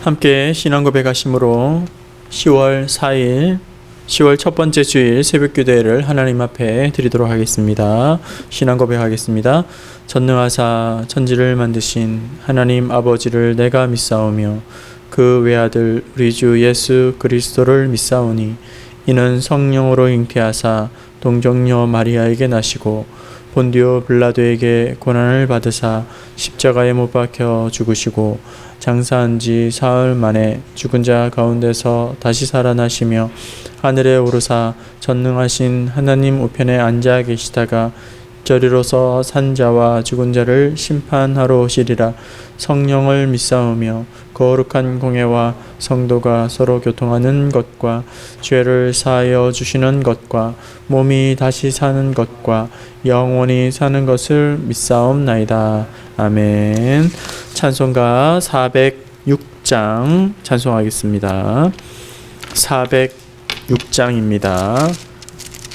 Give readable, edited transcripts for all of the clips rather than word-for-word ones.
함께 신앙 고백하심으로 10월 4일 10월 첫 번째 주일 새벽 기도회를 하나님 앞에 드리도록 하겠습니다. 신앙 고백하겠습니다. 전능하사 천지를 만드신 하나님 아버지를 내가 믿사오며 그 외아들 우리 주 예수 그리스도를 믿사오니 이는 성령으로 잉태하사 동정녀 마리아에게 나시고 본디오 빌라도에게 고난을 받으사 십자가에 못 박혀 죽으시고 장사한 지 사흘 만에 죽은 자 가운데서 다시 살아나시며 하늘에 오르사 전능하신 하나님 우편에 앉아 계시다가 저리로서 산 자와 죽은 자를 심판하러 오시리라. 성령을 믿사오며 거룩한 공예와 성도가 서로 교통하는 것과 죄를 사하여 주시는 것과 몸이 다시 사는 것과 영원히 사는 것을 믿사옵나이다. 아멘. 찬송가 406장 찬송하겠습니다. 406장입니다.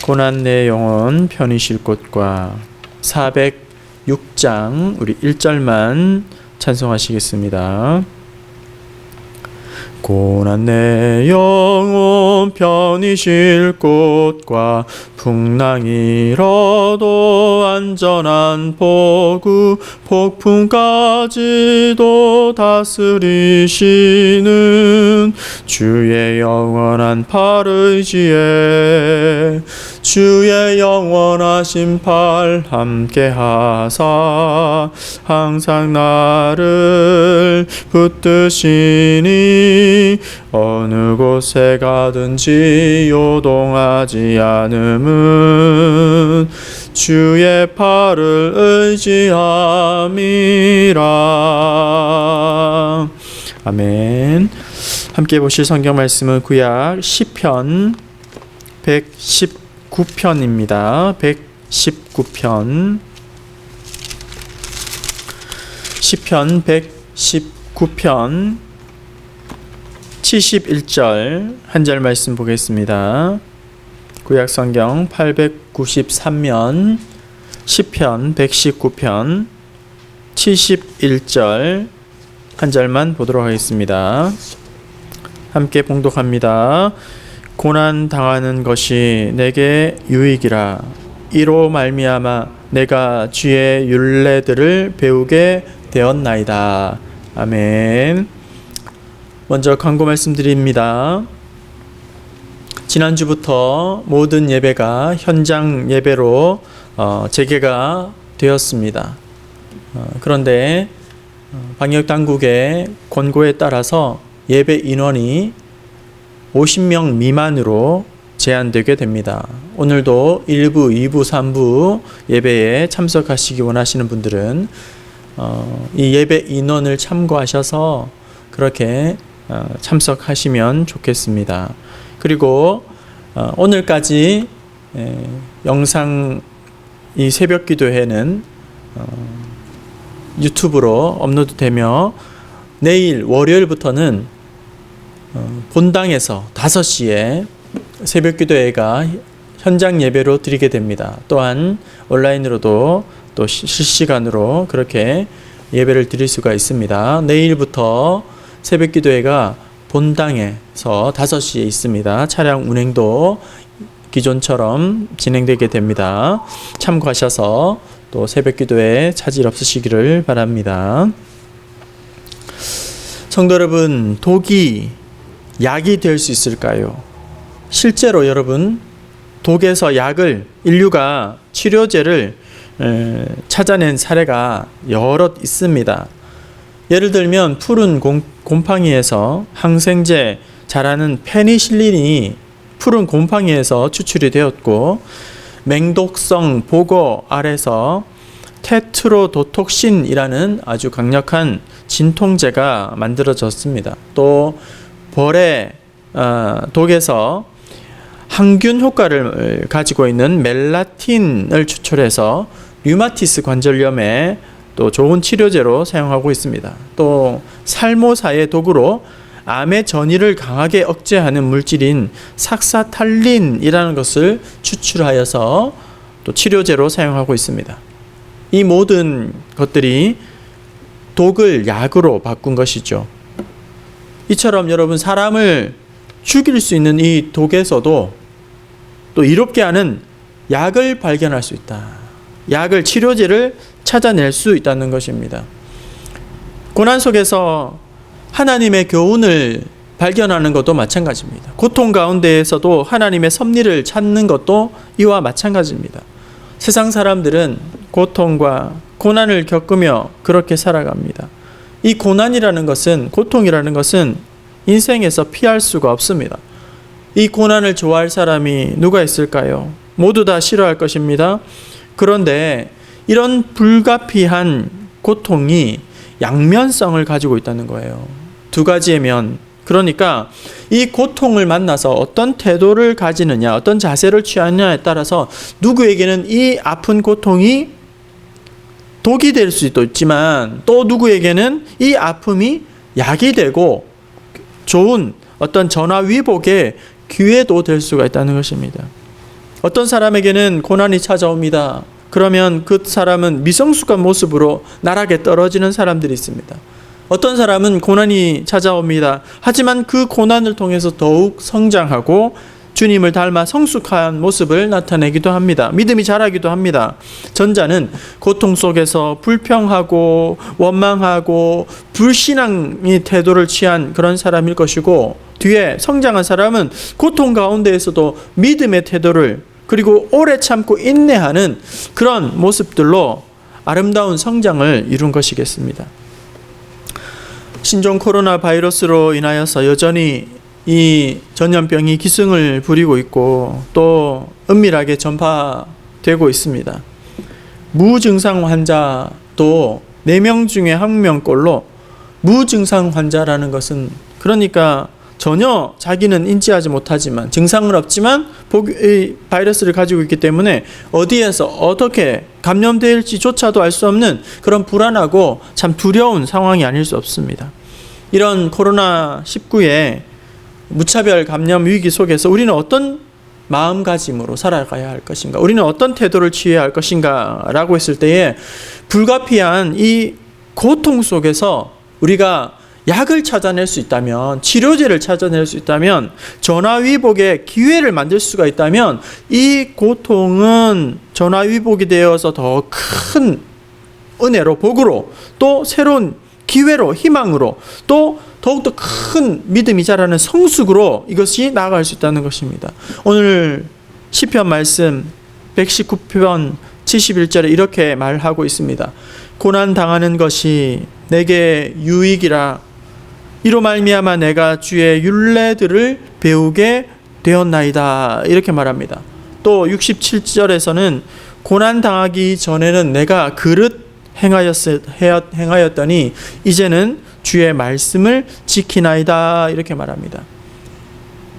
고난 내 영혼 편히 쉴 곳과 406장 우리 1절만 찬송하시겠습니다. 고난 내 영혼 편히 쉴 곳과 풍랑이라도 안전한 포구 폭풍까지도 다스리시는 주의 영원한 팔 의지에 주의 영원하신 팔 함께하사 항상 나를 붙드시니 어느 곳에 가든지 요동하지 않음은 주의 팔을 의지함이라. 아멘. 함께 보실 성경 말씀은 구약 시편 119편입니다. 119편 시편 119편 71절 한 절 말씀 보겠습니다. 구약 성경 893면 시편 119편 71절 한 절만 보도록 하겠습니다. 함께 봉독합니다. 고난 당하는 것이 내게 유익이라. 이로 말미암아 내가 주의 율례들을 배우게 되었나이다. 아멘. 먼저 강구 말씀드립니다. 지난주부터 모든 예배가 현장 예배로 재개가 되었습니다. 그런데 방역당국의 권고에 따라서 예배 인원이 50명 미만으로 제한되게 됩니다. 오늘도 1부, 2부, 3부 예배에 참석하시기 원하시는 분들은 이 예배 인원을 참고하셔서 그렇게 참석하시면 좋겠습니다. 그리고 오늘까지 영상 이 새벽 기도회는 유튜브로 업로드되며 내일 월요일부터는 본당에서 5시에 새벽 기도회가 현장 예배로 드리게 됩니다. 또한 온라인으로도 또 실시간으로 그렇게 예배를 드릴 수가 있습니다. 내일부터 새벽 기도회가 본당에서 5시에 있습니다. 차량 운행도 기존처럼 진행되게 됩니다. 참고하셔서 또 새벽 기도회에 차질 없으시기를 바랍니다. 성도 여러분, 독이 약이 될 수 있을까요? 실제로 여러분, 독에서 약을 인류가 치료제를 찾아낸 사례가 여럿 있습니다. 예를 들면 푸른 곰팡이에서 항생제 잘하는 페니실린이 푸른 곰팡이에서 추출이 되었고, 맹독성 보고알에서 테트로도톡신이라는 아주 강력한 진통제가 만들어졌습니다. 또 벌의 독에서 항균 효과를 가지고 있는 멜라틴을 추출해서 류마티스 관절염에 또 좋은 치료제로 사용하고 있습니다. 또 살모사의 독으로 암의 전이를 강하게 억제하는 물질인 삭사탈린이라는 것을 추출하여서 또 치료제로 사용하고 있습니다. 이 모든 것들이 독을 약으로 바꾼 것이죠. 이처럼 여러분 사람을 죽일 수 있는 이 독에서도 또 이롭게 하는 약을 발견할 수 있다. 약을, 치료제를 찾아낼 수 있다는 것입니다. 고난 속에서 하나님의 교훈을 발견하는 것도 마찬가지입니다. 고통 가운데에서도 하나님의 섭리를 찾는 것도 이와 마찬가지입니다. 세상 사람들은 고통과 고난을 겪으며 그렇게 살아갑니다. 이 고난이라는 것은, 고통이라는 것은 인생에서 피할 수가 없습니다. 이 고난을 좋아할 사람이 누가 있을까요? 모두 다 싫어할 것입니다. 그런데 이런 불가피한 고통이 양면성을 가지고 있다는 거예요. 두 가지의 면. 그러니까 이 고통을 만나서 어떤 태도를 가지느냐, 어떤 자세를 취하느냐에 따라서 누구에게는 이 아픈 고통이 독이 될 수도 있지만 또 누구에게는 이 아픔이 약이 되고 좋은 어떤 전화위복의 기회도 될 수가 있다는 것입니다. 어떤 사람에게는 고난이 찾아옵니다. 그러면 그 사람은 미성숙한 모습으로 나락에 떨어지는 사람들이 있습니다. 어떤 사람은 고난이 찾아옵니다. 하지만 그 고난을 통해서 더욱 성장하고 주님을 닮아 성숙한 모습을 나타내기도 합니다. 믿음이 자라기도 합니다. 전자는 고통 속에서 불평하고 원망하고 불신앙의 태도를 취한 그런 사람일 것이고, 뒤에 성장한 사람은 고통 가운데에서도 믿음의 태도를, 그리고 오래 참고 인내하는 그런 모습들로 아름다운 성장을 이룬 것이겠습니다. 신종 코로나 바이러스로 인하여서 여전히 이 전염병이 기승을 부리고 있고 또 은밀하게 전파되고 있습니다. 무증상 환자도 4명 중에 1명꼴로 무증상 환자라는 것은, 그러니까 전혀 자기는 인지하지 못하지만, 증상은 없지만 이 바이러스를 가지고 있기 때문에 어디에서 어떻게 감염될지조차도 알 수 없는 그런 불안하고 참 두려운 상황이 아닐 수 없습니다. 이런 코로나19의 무차별 감염 위기 속에서 우리는 어떤 마음가짐으로 살아가야 할 것인가, 우리는 어떤 태도를 취해야 할 것인가 라고 했을 때에, 불가피한 이 고통 속에서 우리가 약을 찾아낼 수 있다면, 치료제를 찾아낼 수 있다면, 전화위복의 기회를 만들 수가 있다면, 이 고통은 전화위복이 되어서 더 큰 은혜로, 복으로, 또 새로운 기회로, 희망으로, 또 더욱더 큰 믿음이 자라는 성숙으로 이것이 나아갈 수 있다는 것입니다. 오늘 시편 말씀 119편 71절에 이렇게 말하고 있습니다. 고난 당하는 것이 내게 유익이라, 이로 말미암아 내가 주의 율례들을 배우게 되었나이다, 이렇게 말합니다. 또 67절에서는 고난 당하기 전에는 내가 그릇 행하였더니 이제는 주의 말씀을 지키나이다, 이렇게 말합니다.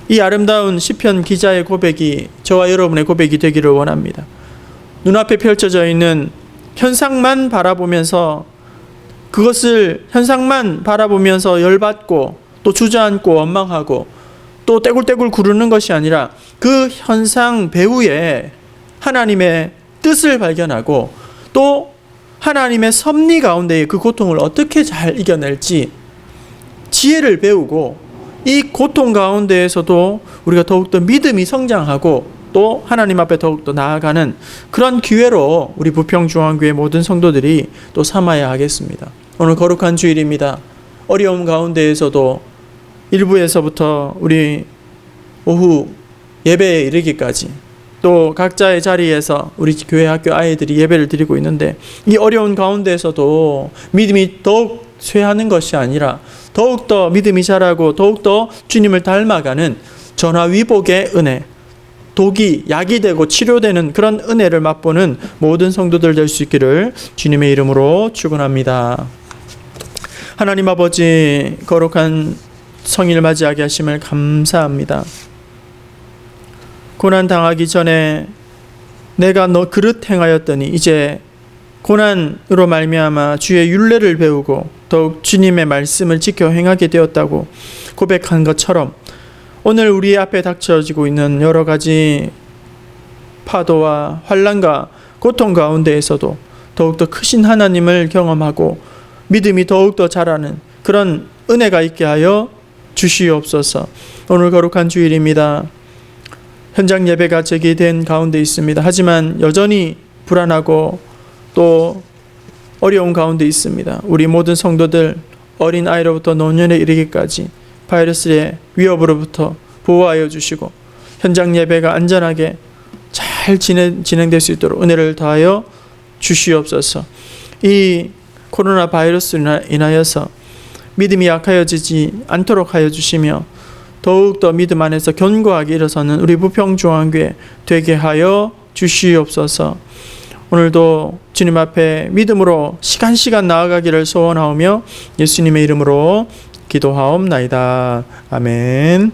이 아름다운 시편 기자의 고백이 저와 여러분의 고백이 되기를 원합니다. 눈앞에 펼쳐져 있는 현상만 바라보면서, 그것을 현상만 바라보면서 열받고 또 주저앉고 원망하고 또 떼굴떼굴 구르는 것이 아니라, 그 현상 배후에 하나님의 뜻을 발견하고 또 하나님의 섭리 가운데에 그 고통을 어떻게 잘 이겨낼지 지혜를 배우고, 이 고통 가운데에서도 우리가 더욱더 믿음이 성장하고 또 하나님 앞에 더욱더 나아가는 그런 기회로 우리 부평중앙교회 모든 성도들이 또 삼아야 하겠습니다. 오늘 거룩한 주일입니다. 어려움 가운데에서도 일부에서부터 우리 오후 예배에 이르기까지 또 각자의 자리에서 우리 교회 학교 아이들이 예배를 드리고 있는데, 이 어려운 가운데에서도 믿음이 더욱 쇠하는 것이 아니라 더욱더 믿음이 자라고 더욱더 주님을 닮아가는 전화위복의 은혜, 독이 약이 되고 치료되는 그런 은혜를 맛보는 모든 성도들 될 수 있기를 주님의 이름으로 축원합니다. 하나님 아버지, 거룩한 성일 맞이하게 하심을 감사합니다. 고난 당하기 전에 내가 너 그릇 행하였더니 이제 고난으로 말미암아 주의 율례를 배우고 더욱 주님의 말씀을 지켜 행하게 되었다고 고백한 것처럼, 오늘 우리 앞에 닥쳐지고 있는 여러 가지 파도와 환난과 고통 가운데에서도 더욱더 크신 하나님을 경험하고 믿음이 더욱더 자라는 그런 은혜가 있게 하여 주시옵소서. 오늘 거룩한 주일입니다. 현장 예배가 제기된 가운데 있습니다. 하지만 여전히 불안하고 또 어려운 가운데 있습니다. 우리 모든 성도들 어린 아이로부터 노년에 이르기까지 바이러스의 위협으로부터 보호하여 주시고 현장 예배가 안전하게 잘 진행될 수 있도록 은혜를 더하여 주시옵소서. 이 코로나 바이러스로 인하여서 믿음이 약하여지지 않도록 하여 주시며 더욱더 믿음 안에서 견고하게 일어서는 우리 부평중앙교회 되게 하여 주시옵소서. 오늘도 주님 앞에 믿음으로 시간 나아가기를 소원하오며 예수님의 이름으로 기도하옵나이다. 아멘.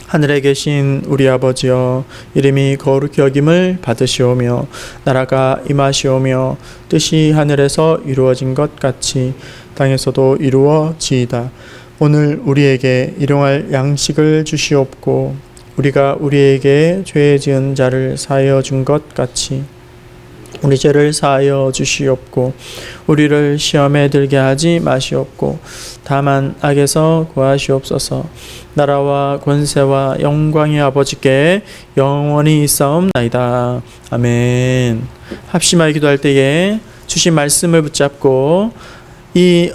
하늘에 계신 우리 아버지여, 이름이 거룩히 여김을 받으시오며 나라가 임하시오며 뜻이 하늘에서 이루어진 것 같이 땅에서도 이루어지이다. 오늘 우리에게 일용할 양식을 주시옵고 우리가 우리에게 죄 지은 자를 사하여 준 것 같이 우리 죄를 사하여 주시옵고 우리를 시험에 들게 하지 마시옵고 다만 악에서 구하시옵소서. 나라와 권세와 영광의 아버지께 영원히 있사옵나이다. 아멘. 합심하여 기도할 때에 주신 말씀을 붙잡고 이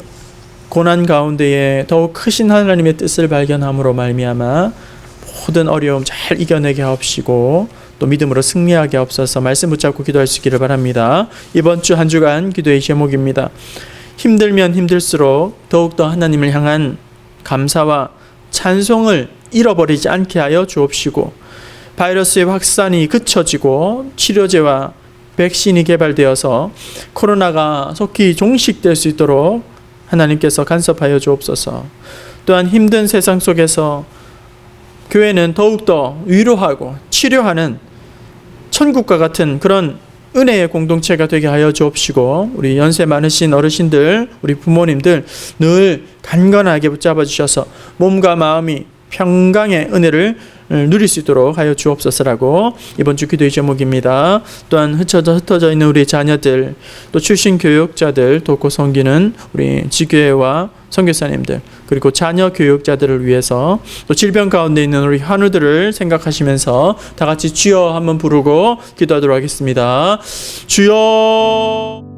고난 가운데에 더욱 크신 하나님의 뜻을 발견함으로 말미암아 모든 어려움 잘 이겨내게 하옵시고 또 믿음으로 승리하게 하옵소서. 말씀 붙잡고 기도할 수 있기를 바랍니다. 이번 주 한 주간 기도의 제목입니다. 힘들면 힘들수록 더욱더 하나님을 향한 감사와 찬송을 잃어버리지 않게 하여 주옵시고 바이러스의 확산이 그쳐지고 치료제와 백신이 개발되어서 코로나가 속히 종식될 수 있도록 하나님께서 간섭하여 주옵소서. 또한 힘든 세상 속에서 교회는 더욱더 위로하고 치료하는 천국과 같은 그런 은혜의 공동체가 되게 하여 주옵시고 우리 연세 많으신 어르신들, 우리 부모님들 늘 간건하게 붙잡아 주셔서 몸과 마음이 평강의 은혜를 누릴 수 있도록 하여 주옵소서라고 이번 주 기도의 제목입니다. 또한 흩어져 있는 우리 자녀들, 또 출신 교육자들 돕고 섬기는 우리 지교회와 선교사님들, 그리고 자녀 교육자들을 위해서 또 질병 가운데 있는 우리 환우들을 생각하시면서 다 같이 주여 한번 부르고 기도하도록 하겠습니다. 주여.